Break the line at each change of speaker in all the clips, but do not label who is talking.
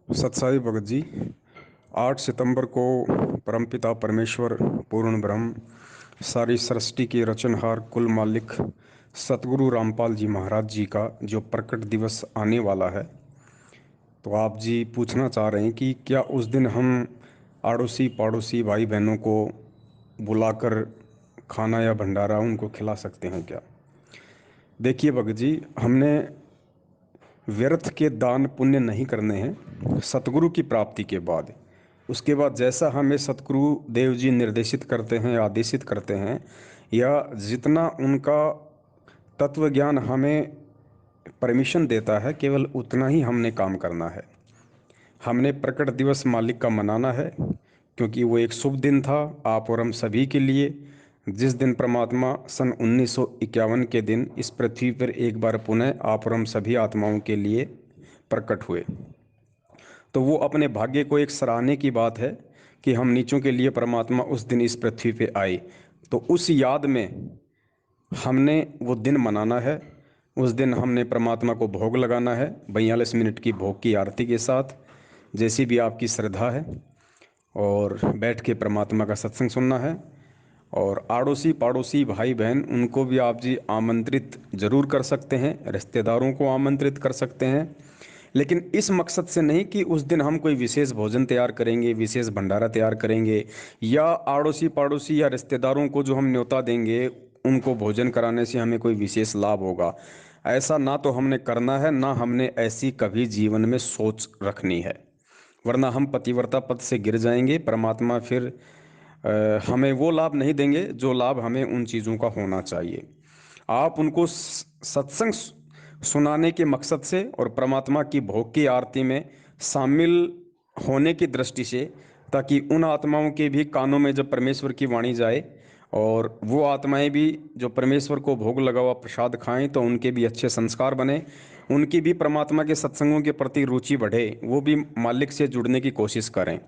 सत्साई भगत जी। 8 सितंबर को परमपिता परमेश्वर पूर्ण ब्रह्म सारी सृष्टि के रचनहार कुल मालिक सतगुरु रामपाल जी महाराज जी का जो प्रकट दिवस आने वाला है, तो आप जी पूछना चाह रहे हैं कि क्या उस दिन हम आड़ोसी पड़ोसी भाई बहनों को बुलाकर खाना या भंडारा उनको खिला सकते हैं क्या। देखिए भगत जी, हमने व्यर्थ के दान पुण्य नहीं करने हैं सतगुरु की प्राप्ति के बाद। उसके बाद जैसा हमें सतगुरु देव जी निर्देशित करते हैं, आदेशित करते हैं, या जितना उनका तत्व ज्ञान हमें परमिशन देता है, केवल उतना ही हमने काम करना है। हमने प्रकट दिवस मालिक का मनाना है, क्योंकि वो एक शुभ दिन था आप और हम सभी के लिए, जिस दिन परमात्मा सन 1951 के दिन इस पृथ्वी पर एक बार पुनः आप और हम सभी आत्माओं के लिए प्रकट हुए। तो वो अपने भाग्य को एक सराहने की बात है कि हम नीचों के लिए परमात्मा उस दिन इस पृथ्वी पे आए। तो उस याद में हमने वो दिन मनाना है। उस दिन हमने परमात्मा को भोग लगाना है 42 मिनट की भोग की आरती के साथ, जैसी भी आपकी श्रद्धा है, और बैठ के परमात्मा का सत्संग सुनना है। और आड़ोसी पड़ोसी भाई बहन उनको भी आप जी आमंत्रित जरूर कर सकते हैं, रिश्तेदारों को आमंत्रित कर सकते हैं, लेकिन इस मकसद से नहीं कि उस दिन हम कोई विशेष भोजन तैयार करेंगे, विशेष भंडारा तैयार करेंगे, या आड़ोसी पड़ोसी या रिश्तेदारों को जो हम न्योता देंगे उनको भोजन कराने से हमें कोई विशेष लाभ होगा। ऐसा ना तो हमने करना है, ना हमने ऐसी कभी जीवन में सोच रखनी है, वरना हम पतिव्रता पद से गिर जाएंगे। परमात्मा फिर हमें वो लाभ नहीं देंगे जो लाभ हमें उन चीज़ों का होना चाहिए। आप उनको सत्संग सुनाने के मकसद से और परमात्मा की भोग की आरती में शामिल होने की दृष्टि से, ताकि उन आत्माओं के भी कानों में जब परमेश्वर की वाणी जाए और वो आत्माएं भी जो परमेश्वर को भोग लगा हुआ प्रसाद खाएं, तो उनके भी अच्छे संस्कार बने, उनकी भी परमात्मा के सत्संगों के प्रति रुचि बढ़े, वो भी मालिक से जुड़ने की कोशिश करें।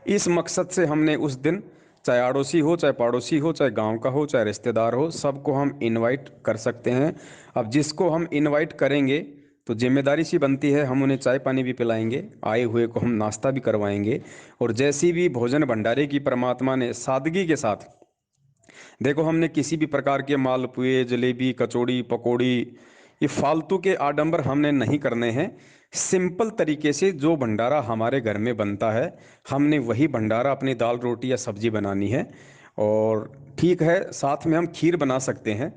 इस मकसद से हमने उस दिन, चाहे आड़ोसी हो, चाहे पड़ोसी हो, चाहे गांव का हो, चाहे रिश्तेदार हो, सबको हम इनवाइट कर सकते हैं। अब जिसको हम इनवाइट करेंगे तो जिम्मेदारी सी बनती है, हम उन्हें चाय पानी भी पिलाएंगे, आए हुए को हम नाश्ता भी करवाएंगे। और जैसी भी भोजन भंडारे की परमात्मा ने सादगी के साथ, देखो हमने किसी भी प्रकार के मालपुए जलेबी कचौड़ी पकौड़ी, ये फालतू के आडंबर हमने नहीं करने हैं। सिंपल तरीके से जो भंडारा हमारे घर में बनता है, हमने वही भंडारा अपनी दाल रोटी या सब्जी बनानी है। और ठीक है, साथ में हम खीर बना सकते हैं,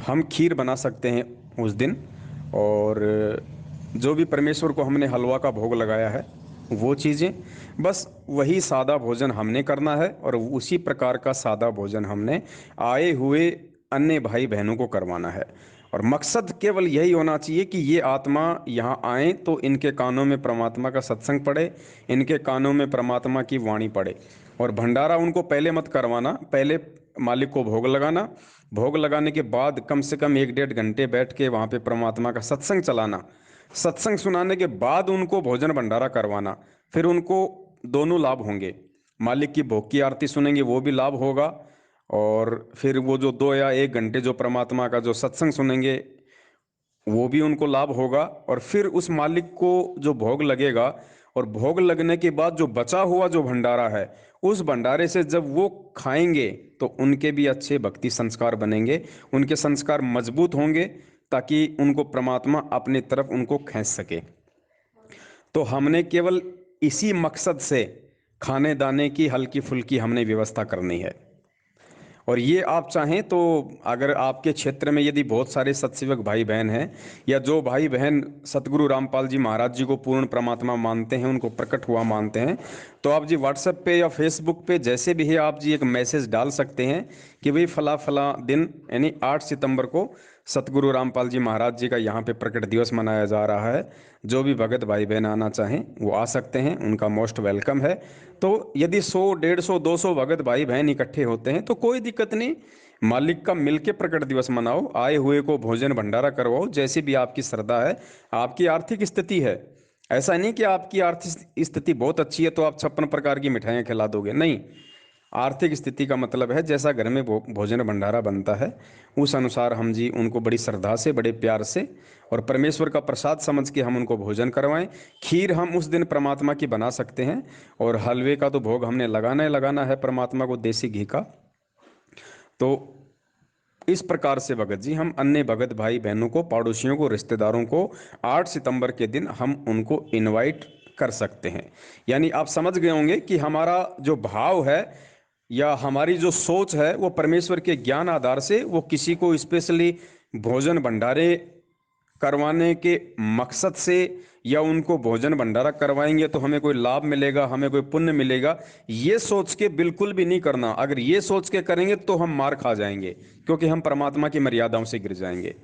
हम खीर बना सकते हैं उस दिन। और जो भी परमेश्वर को हमने हलवा का भोग लगाया है वो चीज़ें, बस वही सादा भोजन हमने करना है, और उसी प्रकार का सादा भोजन हमने आए हुए अन्य भाई बहनों को करवाना है। और मकसद केवल यही होना चाहिए कि ये आत्मा यहाँ आए तो इनके कानों में परमात्मा का सत्संग पड़े, इनके कानों में परमात्मा की वाणी पड़े। और भंडारा उनको पहले मत करवाना, पहले मालिक को भोग लगाना, भोग लगाने के बाद कम से कम 1-1.5 घंटे बैठ के वहाँ पे परमात्मा का सत्संग चलाना, सत्संग सुनाने के बाद उनको भोजन भंडारा करवाना। फिर उनको दोनों लाभ होंगे, मालिक की भोग की आरती सुनेंगे वो भी लाभ होगा, और फिर वो जो 2 या 1 घंटे जो परमात्मा का जो सत्संग सुनेंगे वो भी उनको लाभ होगा। और फिर उस मालिक को जो भोग लगेगा, और भोग लगने के बाद जो बचा हुआ जो भंडारा है, उस भंडारे से जब वो खाएंगे तो उनके भी अच्छे भक्ति संस्कार बनेंगे, उनके संस्कार मजबूत होंगे, ताकि उनको परमात्मा अपनी तरफ उनको खींच सके। तो हमने केवल इसी मकसद से खाने दाने की हल्की फुल्की हमने व्यवस्था करनी है। और ये आप चाहें तो, अगर आपके क्षेत्र में यदि बहुत सारे सत्सेवक भाई बहन हैं, या जो भाई बहन सतगुरु रामपाल जी महाराज जी को पूर्ण परमात्मा मानते हैं, उनको प्रकट हुआ मानते हैं, तो आप जी व्हाट्सएप पे या फेसबुक पे जैसे भी है आप जी एक मैसेज डाल सकते हैं कि भाई फला फला दिन यानी 8 सितंबर को सतगुरु रामपाल जी महाराज जी का यहाँ पे प्रकट दिवस मनाया जा रहा है। जो भी भगत भाई बहन आना चाहें वो आ सकते हैं, उनका मोस्ट वेलकम है। तो यदि 100, 150, 200 भगत भाई बहन इकट्ठे होते हैं तो कोई दिक्कत नहीं, मालिक का मिलके प्रकट दिवस मनाओ, आए हुए को भोजन भंडारा करवाओ, जैसी भी आपकी श्रद्धा है, आपकी आर्थिक स्थिति है। ऐसा नहीं कि आपकी आर्थिक स्थिति बहुत अच्छी है तो आप 56 प्रकार की मिठाइयाँ खिला दोगे, नहीं। आर्थिक स्थिति का मतलब है जैसा घर में भोजन भंडारा बनता है उस अनुसार हम जी उनको बड़ी श्रद्धा से, बड़े प्यार से और परमेश्वर का प्रसाद समझ के हम उनको भोजन करवाएं। खीर हम उस दिन परमात्मा की बना सकते हैं और हलवे का तो भोग हमने लगाना है परमात्मा को, देसी घी का। तो इस प्रकार से भगत जी हम अन्य भगत भाई बहनों को, पड़ोसियों को, रिश्तेदारों को 8 सितंबर के दिन हम उनको इनवाइट कर सकते हैं। यानी आप समझ गए होंगे कि हमारा जो भाव है या हमारी जो सोच है वो परमेश्वर के ज्ञान आधार से वो किसी को स्पेशली भोजन भंडारे करवाने के मकसद से या उनको भोजन भंडारा करवाएंगे तो हमें कोई लाभ मिलेगा, हमें कोई पुण्य मिलेगा, ये सोच के बिल्कुल भी नहीं करना। अगर ये सोच के करेंगे तो हम मार खा जाएंगे, क्योंकि हम परमात्मा की मर्यादाओं से गिर जाएंगे।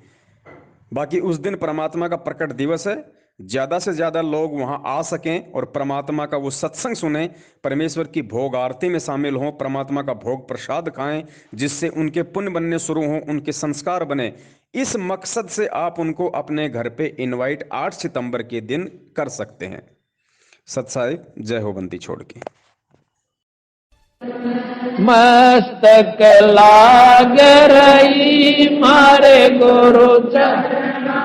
बाकी उस दिन परमात्मा का प्रकट दिवस है, ज्यादा से ज्यादा लोग वहां आ सकें और परमात्मा का वो सत्संग सुने, परमेश्वर की भोग आरती में शामिल हों, परमात्मा का भोग प्रसाद खाएं, जिससे उनके पुण्य बनने शुरू हों, उनके संस्कार बने। इस मकसद से आप उनको अपने घर पे इनवाइट 8 सितंबर के दिन कर सकते हैं। सत साहिब, जय हो बंदी छोड़ के।
मस्तक लाग रही मारे गुरु चरणा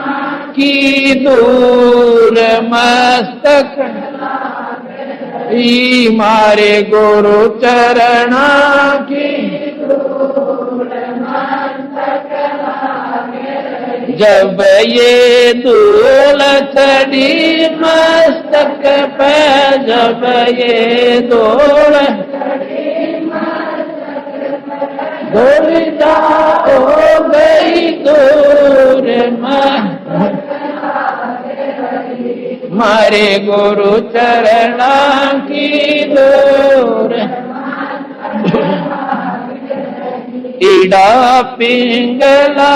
की दूर, मस्तक मारे गुरु चरणा की दूर, मस्तक जब ये धूल चढ़ी मस्तक पे, जब ये धूल धूलिता हो गई दूर, मारे गुरु चरणा की दूर। ईड़ा पिंगला